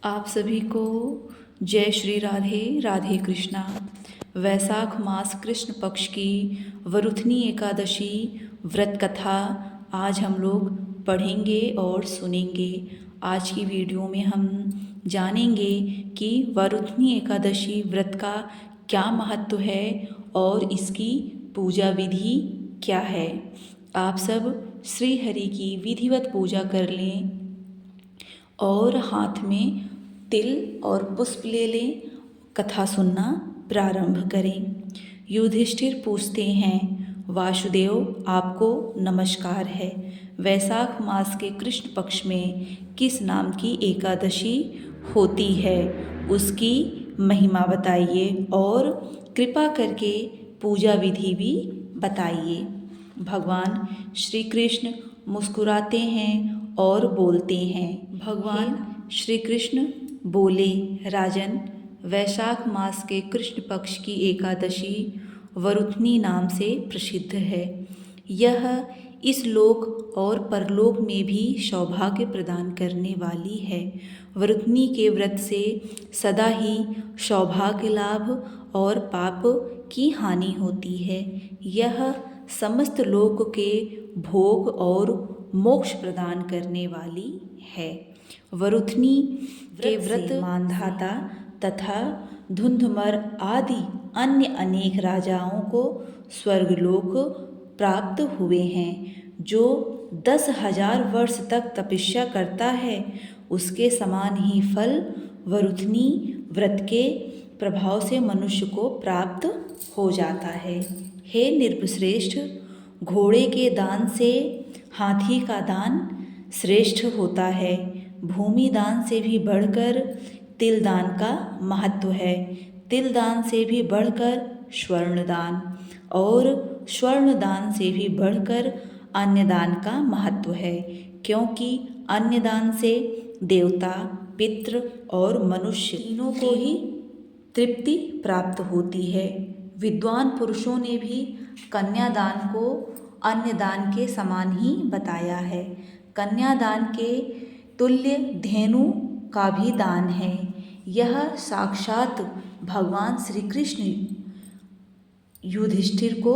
आप सभी को जय श्री राधे राधे कृष्णा। वैशाख मास कृष्ण पक्ष की वरुथनी एकादशी व्रत कथा आज हम लोग पढ़ेंगे और सुनेंगे। आज की वीडियो में हम जानेंगे कि वरुथनी एकादशी व्रत का क्या महत्व है और इसकी पूजा विधि क्या है। आप सब श्री हरि की विधिवत पूजा कर लें और हाथ में तिल और पुष्प ले लें। कथा सुनना प्रारंभ करें। युधिष्ठिर पूछते हैं, वासुदेव आपको नमस्कार है। वैशाख मास के कृष्ण पक्ष में किस नाम की एकादशी होती है, उसकी महिमा बताइए और कृपा करके पूजा विधि भी बताइए। भगवान श्री कृष्ण मुस्कुराते हैं और बोलते हैं। भगवान श्री कृष्ण बोले, राजन, वैशाख मास के कृष्ण पक्ष की एकादशी वरुथनी नाम से प्रसिद्ध है। यह इस लोक और परलोक में भी सौभाग्य प्रदान करने वाली है। वरुथनी के व्रत से सदा ही सौभाग्य लाभ और पाप की हानि होती है। यह समस्त लोक के भोग और मोक्ष प्रदान करने वाली है। वरुथनी के व्रत मानधाता तथा धुंधुमर आदि अन्य अनेक राजाओं को स्वर्गलोक प्राप्त हुए हैं। जो 10,000 वर्ष तक तपस्या करता है, उसके समान ही फल वरुथनी व्रत के प्रभाव से मनुष्य को प्राप्त हो जाता है। हे नृपश्रेष्ठ, घोड़े के दान से हाथी का दान श्रेष्ठ होता है। भूमि दान से भी बढ़कर तिल दान का महत्व है। तिल दान से भी बढ़कर स्वर्ण दान और स्वर्ण दान से भी बढ़कर अन्य दान का महत्व है, क्योंकि अन्य दान से देवता, पितृ और मनुष्य तीनों को ही तृप्ति प्राप्त होती है। विद्वान पुरुषों ने भी कन्यादान को अन्य दान के समान ही बताया है। कन्यादान के तुल्य धेनु का भी दान है। यह साक्षात भगवान श्री कृष्ण युधिष्ठिर को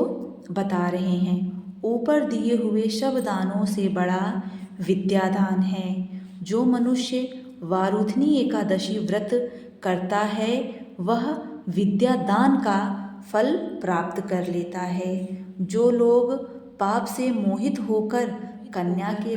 बता रहे हैं। ऊपर दिए हुए सब दानों से बड़ा विद्यादान है। जो मनुष्य वारुथनी एकादशी व्रत करता है, वह विद्यादान का फल प्राप्त कर लेता है। जो लोग पाप से मोहित होकर कन्या के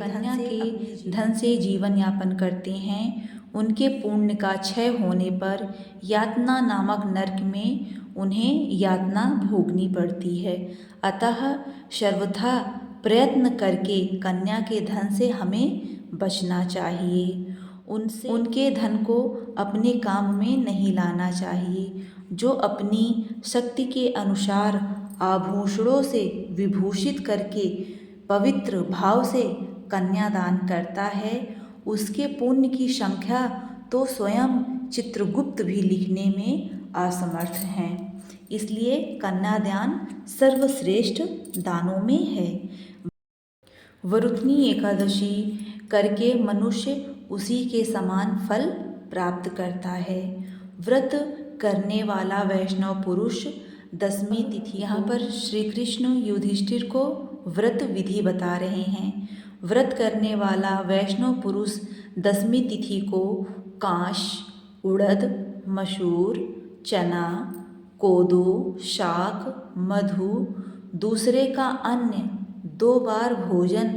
धन से जीवन यापन करते हैं, उनके पुण्य का क्षय होने पर यातना नामक नरक में उन्हें यातना भोगनी पड़ती है। अतः सर्वथा प्रयत्न करके कन्या के धन से हमें बचना चाहिए। उनके धन को अपने काम में नहीं लाना चाहिए। जो अपनी शक्ति के अनुसार आभूषणों से विभूषित करके पवित्र भाव से कन्यादान करता है, उसके पुण्य की संख्या तो स्वयं चित्रगुप्त भी लिखने में असमर्थ हैं। इसलिए कन्यादान सर्वश्रेष्ठ दानों में है। वरुथनी एकादशी करके मनुष्य उसी के समान फल प्राप्त करता है। व्रत करने वाला वैष्णव पुरुष दशमी तिथि। यहाँ पर श्री कृष्ण युधिष्ठिर को व्रत विधि बता रहे हैं। व्रत करने वाला वैष्णव पुरुष दशमी तिथि को कांश, उड़द, मसूर, चना, कोदो, शाक, मधु, दूसरे का अन्न, 2 बार भोजन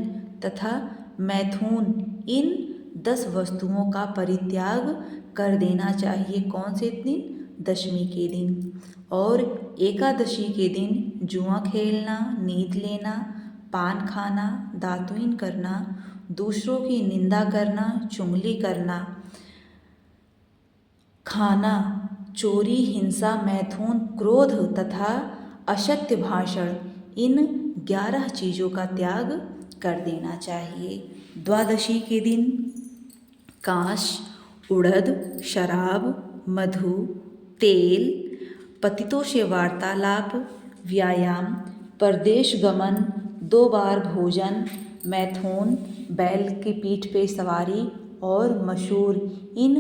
तथा मैथुन, इन 10 वस्तुओं का परित्याग कर देना चाहिए। कौन से दिन? दशमी के दिन। और एकादशी के दिन जुआ खेलना, नींद लेना, पान खाना, दातुईन करना, दूसरों की निंदा करना, चुगली करना, खाना, चोरी, हिंसा, मैथुन, क्रोध तथा असत्य भाषण, इन 11 चीज़ों का त्याग कर देना चाहिए। द्वादशी के दिन कांश, उड़द, शराब, मधु, तेल, पतितों से वार्तालाप, व्यायाम, परदेश गमन, 2 बार भोजन, मैथुन, बैल की पीठ पे सवारी, और मशहूर इन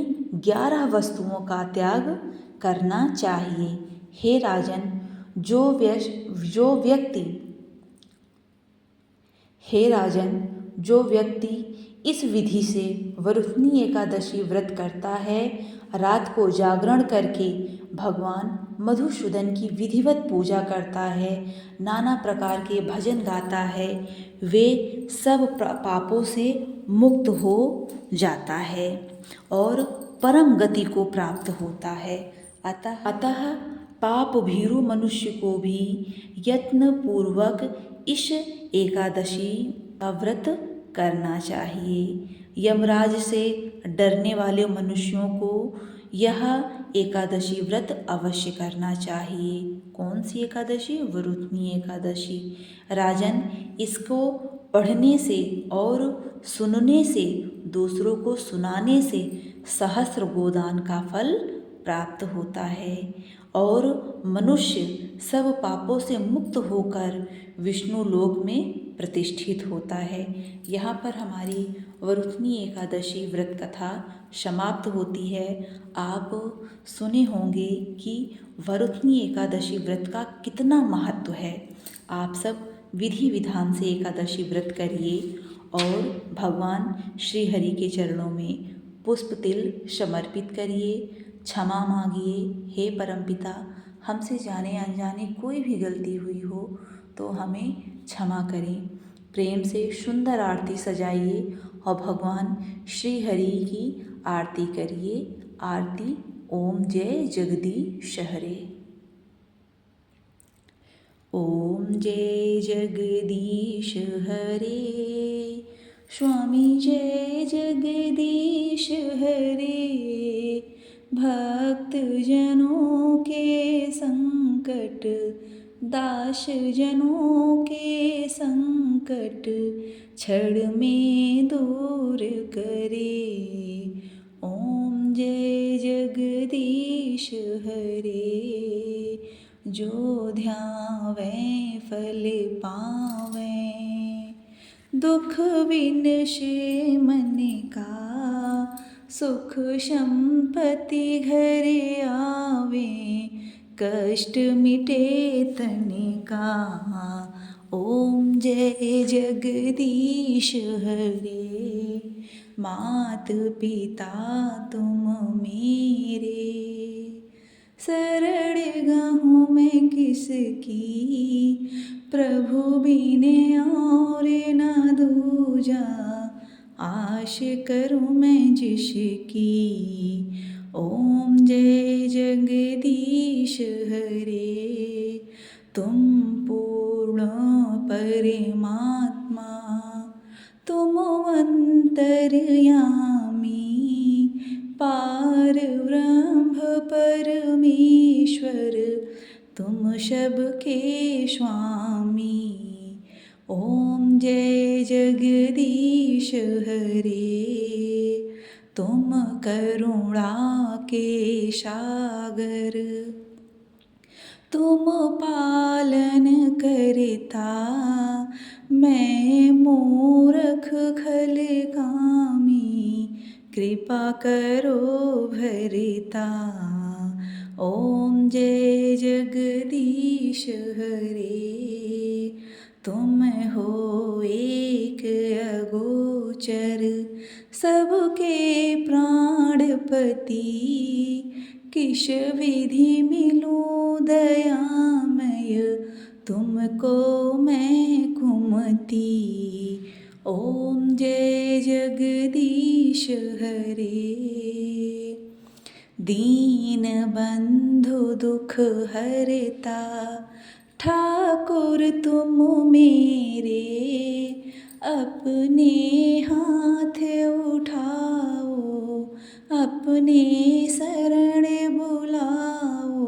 11 वस्तुओं का त्याग करना चाहिए। हे राजन, जो व्यक्ति इस विधि से वरुथनी एकादशी व्रत करता है, रात को जागरण करके भगवान मधुसूदन की विधिवत पूजा करता है, नाना प्रकार के भजन गाता है, वे सब पापों से मुक्त हो जाता है और परम गति को प्राप्त होता है। अतः पाप भीरु मनुष्य को भी यत्न पूर्वक इस एकादशी का व्रत करना चाहिए। यमराज से डरने वाले मनुष्यों को यह एकादशी व्रत अवश्य करना चाहिए। कौन सी एकादशी? वरुथनी एकादशी। राजन, इसको पढ़ने से और सुनने से, दूसरों को सुनाने से सहस्र गोदान का फल प्राप्त होता है और मनुष्य सब पापों से मुक्त होकर विष्णु लोक में प्रतिष्ठित होता है। यहाँ पर हमारी वरुथनी एकादशी व्रत कथा समाप्त होती है। आप सुने होंगे कि वरुथनी एकादशी व्रत का कितना महत्व है। आप सब विधि विधान से एकादशी व्रत करिए और भगवान श्री हरि के चरणों में पुष्प तिल समर्पित करिए, क्षमा मांगिए। हे परमपिता, हमसे जाने अनजाने कोई भी गलती हुई हो तो हमें क्षमा करें। प्रेम से सुंदर आरती सजाइए और भगवान श्री हरि की आरती करिए। आरती ओम जय जगदीश हरे। ओम जय जगदीश हरे, स्वामी जय जगदीश हरे। भक्त जनों के संकट, दास जनों के संकट क्षण में दूर करे। ओम जय जगदीश हरे। जो ध्यावें फल पावें, दुख विनशे मन का, सुख संपत्ति घर आवे, कष्ट मिटे तन का। ओम जय जगदीश हरे। मात पिता तुम मेरे, शरण गहूँ मैं किसकी, प्रभु बिने और न दूजा, आश करूँ मैं जिसकी। ओम जय जगदीश हरे। तुम पूर्ण परमात्मा, तुम अंतर्यामी, पार ब्रह्म परमेश्वर, तुम सबके स्वामी। ओम जय जगदीश हरे। तुम करुणा के सागर, तुम पालन करता, मैं मूर्ख खल कामी, कृपा करो भरता। ओम जय जगदीश हरे। तुम हो एक अगोचर, सबके प्राणपति, किस विधि मिलूं दयामय, तुमको मैं कुमति। ओम जय जगदीश हरे। दीन बंधु दुख हरता, ठाकुर तुम मेरे, अपने हाथ उठाओ, अपने शरण बुलाओ,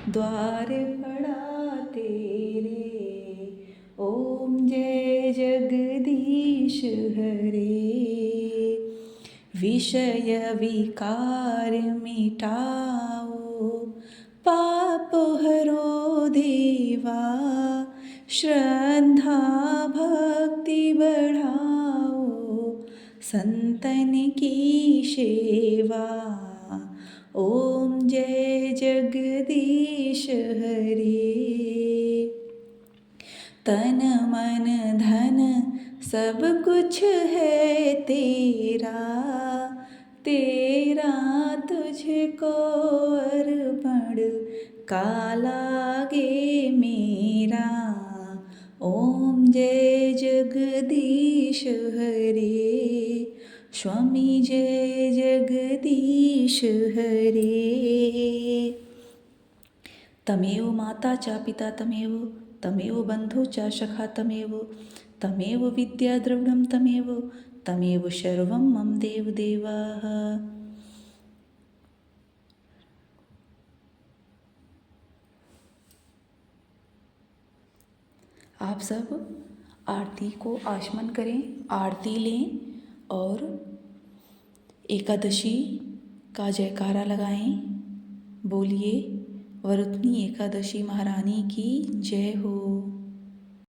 द्वार पड़ा तेरे। ओम जय जगदीश हरे। विषय विकार मिटाओ, पाप हरो देवा, श्रद्धा भक्ति बढ़ाओ, संतन की सेवा। ओम जय जगदीश हरे। तन मन धन सब कुछ है तेरा, तेरा तुझको अर्पण का लागे मेरा। ओम जय जगदीश हरे। स्वामी जय जगदीश हरे। तमेव माता च पिता तमेव, तमेव बन्धु च सखा तमेव, तमेव विद्या द्रविणं तमेव, तमेव सर्वं मम देवदेवः। आप सब आरती को आचमन करें, आरती लें और एकादशी का जयकारा लगाएं। बोलिए वरुथनी एकादशी महारानी की जय हो।